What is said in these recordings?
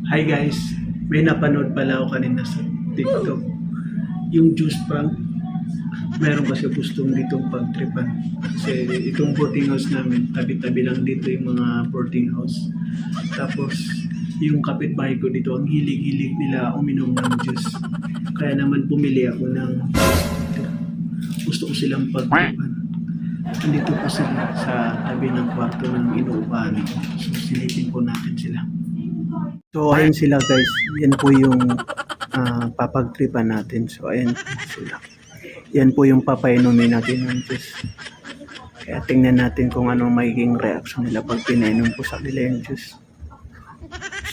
Hi guys, may napanood pala ako kanina sa TikTok. Yung juice prank, meron kasi gustong ditong pagtripan. Kasi itong boarding house namin, tabi-tabi lang dito yung mga boarding house. Tapos, yung kapitbahay ko dito, ang hilig-hilig nila uminom ng juice. Kaya naman bumili ako ng gusto ko silang pagtripan. Andito po sila sa tabi ng kwarto ng inuupahan ko. So, silipin po natin sila. So, ayun sila guys. Yan po yung papagtripan natin. So, ayun po sila. Yan po yung papainumin natin ng juice. Kaya tingnan natin kung ano magiging reaction nila pag pinainom po sa nila yung juice.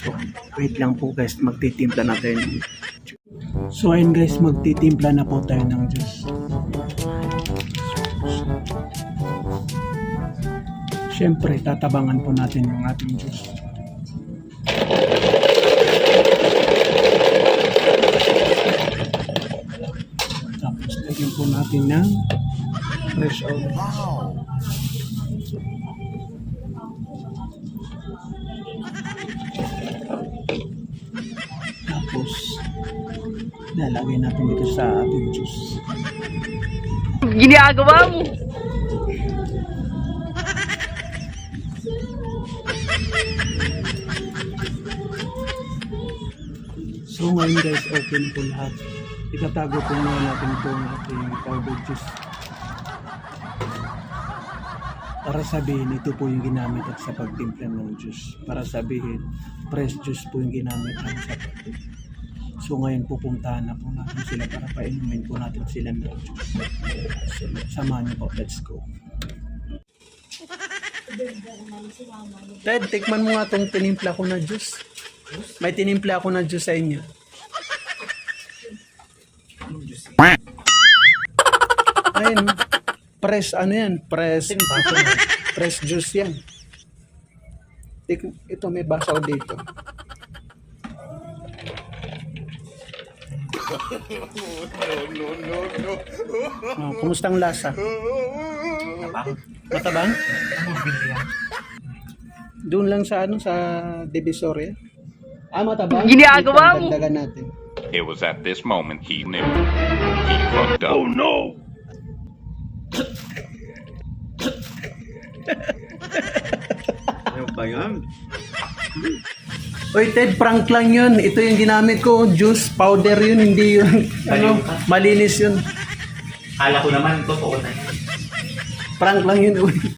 So, wait lang po guys. Magtitimpla na tayo ng juice. So, ayun guys. Magtitimpla na po tayo ng juice. Siyempre, tatabangan po natin yung ating juice. Tapos, lagyan po natin ng fresh oil. Tapos, lalagay natin dito sa ating juice. Ginagawa mo! So ngayon guys, okay na po lahat. Itatago po muna natin itong ating powder juice. Para sabihin, ito po yung ginamit at sa pagtimpla ng juice. Para sabihin, fresh juice po yung ginamit natin sa pagtimpla. So ngayon pupuntahan na po natin sila para painumin po natin sila ng juice. So samahan niyo po, let's go. Ted, tikman mo nga itong tinimpla ko na juice. May tinimpla ako na juice sa inyo. Ayun, fresh ano yan? Fresh juice yan. Ito may basaw dito. Oh, kumusta ang lasa? Matabang? Doon lang sa ano, sa Divisoria. Matabang. Ginagawa mo. Dagdagan natin. It was at this moment he knew. He fucked up. Oh no! Ano ba yan? Oy Ted, prank lang yun. Ito yung ginamit ko, juice, powder yun, hindi yun. Ano, malinis yun. Kala ko naman, totoo na yan. Prank lang yun.